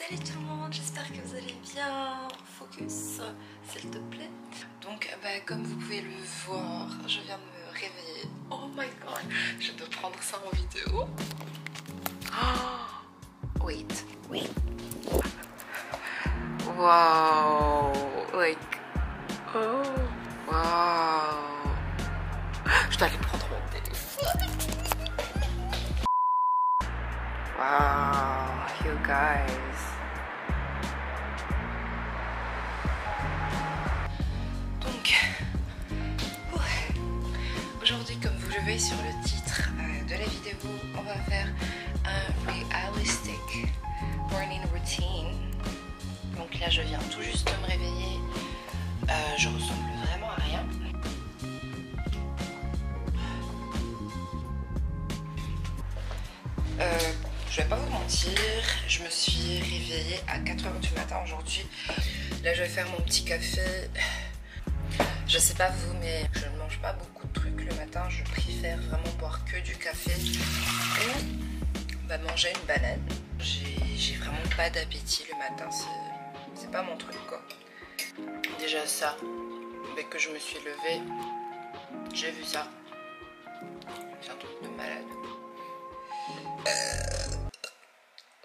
Salut tout le monde, j'espère que vous allez bien. Focus, s'il te plaît. Donc, comme vous pouvez le voir, je viens de me réveiller. Oh my god, je peux prendre ça en vidéo. Oh, wait. Wow, like, oh, wow. Je dois aller prendre mon téléphone. Wow, you guys. Donc, aujourd'hui, comme vous le voyez sur le titre de la vidéo, on va faire un realistic morning routine. Donc là, je viens tout juste de me réveiller. Je ressemble vraiment à rien. Je vais pas vous mentir, je me suis réveillée à 4h du matin aujourd'hui. Là, je vais faire mon petit café. Je sais pas vous, mais je ne mange pas beaucoup de trucs le matin. Je préfère vraiment boire que du café ou manger une banane. J'ai vraiment pas d'appétit le matin, c'est pas mon truc quoi. Déjà ça, dès que je me suis levée, j'ai vu ça. C'est un truc de malade.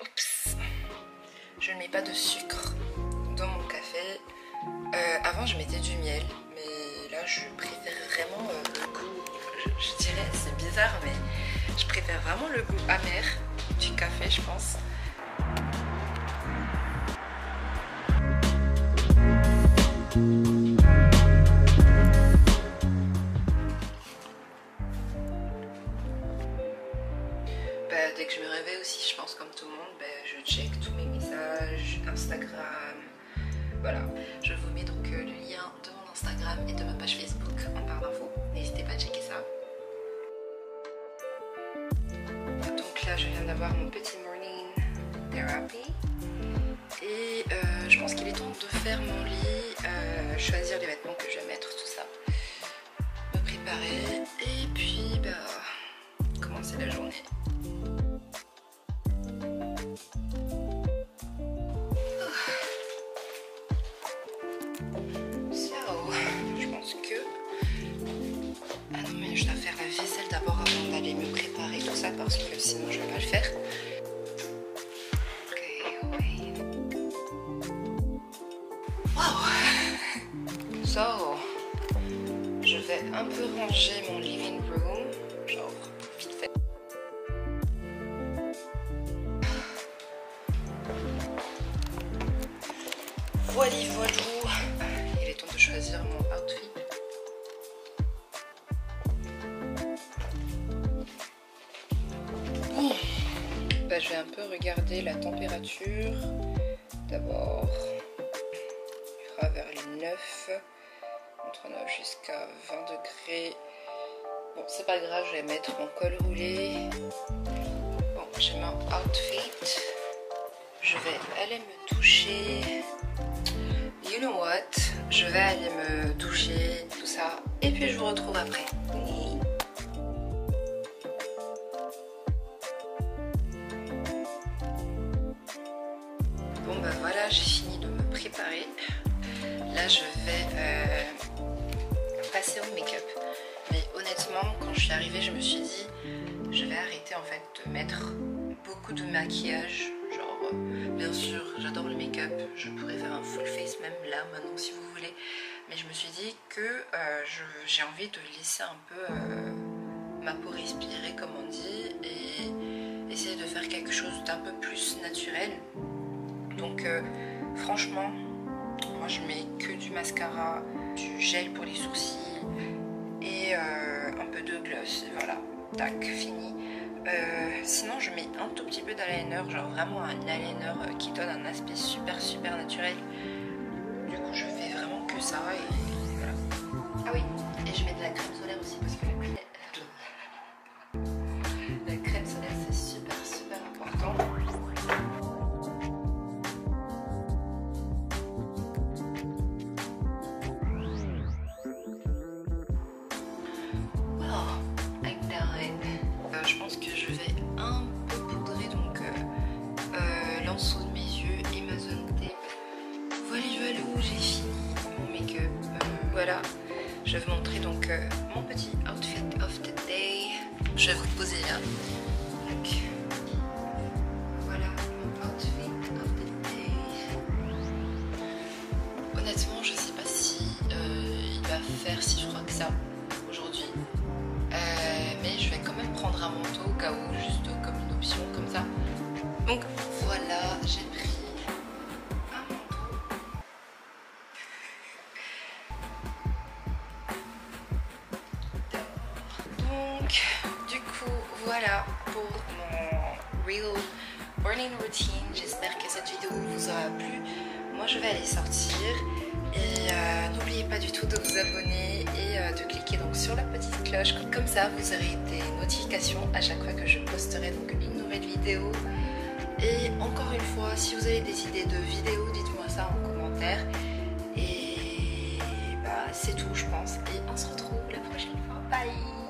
Oups. Je ne mets pas de sucre dans mon café. Avant je mettais du miel, mais là je préfère vraiment le goût, je dirais c'est bizarre, mais je préfère vraiment le goût amer du café, je pense. Dès que je me réveille aussi, je pense comme tout le monde, je check tous mes messages, Instagram, voilà. Je vous mets donc le lien de mon Instagram et de ma page Facebook en barre d'infos, n'hésitez pas à checker ça. Donc là je viens d'avoir mon petit morning therapy et je pense qu'il est temps de faire mon lit, choisir les vêtements que je vais mettre, tout ça, me préparer et puis commencer la journée. Je dois faire la vaisselle d'abord avant d'aller me préparer tout ça parce que sinon je vais pas le faire. Ok, oui. Wow. So, je vais un peu ranger mon living room, genre vite fait. Voili voilou. Il est temps de choisir mon outfit. Je vais un peu regarder la température. D'abord, il fera vers les 9, entre 9 jusqu'à 20 degrés. Bon, c'est pas grave, je vais mettre mon col roulé. Bon, j'ai mon outfit. Je vais aller me doucher. You know what? Je vais aller me doucher, tout ça. Et puis je vous retrouve après. Bon voilà, j'ai fini de me préparer. Là je vais passer au make-up. Mais honnêtement, quand je suis arrivée, je me suis dit je vais arrêter en fait de mettre beaucoup de maquillage. Genre, bien sûr, j'adore le make-up. Je pourrais faire un full face même là maintenant si vous voulez. Mais je me suis dit que j'ai envie de laisser un peu ma peau respirer comme on dit et essayer de faire quelque chose d'un peu plus naturel. Donc franchement, moi je mets que du mascara, du gel pour les sourcils et un peu de gloss. Et voilà, tac, fini. Sinon je mets un tout petit peu d'eyeliner, genre vraiment un eyeliner qui donne un aspect super naturel. Du coup je fais vraiment que ça et voilà. Ah oui, et je mets de la crème solaire aussi parce que la crème solaire c'est super important. Je pense que je vais un peu poudrer donc l'en dessous de mes yeux et montrer donc mon petit outfit of the day. Je vais vous poser là. Donc, voilà mon outfit of the day. Honnêtement, je sais pas si il va faire si froid que ça aujourd'hui. Mais je vais quand même prendre un manteau au cas où, juste comme une option comme ça. Donc voilà, j'ai pris un manteau. Donc du coup voilà pour mon real morning routine. J'espère que cette vidéo vous aura plu. Moi je vais aller sortir et n'oubliez pas du tout de vous abonner et de cliquer donc sur la petite cloche. Comme ça vous aurez des notifications à chaque fois que je posterai donc une nouvelle vidéo. Et encore une fois, si vous avez des idées de vidéos, dites-moi ça en commentaire. Et bah c'est tout je pense. Et on se retrouve la prochaine fois. Bye!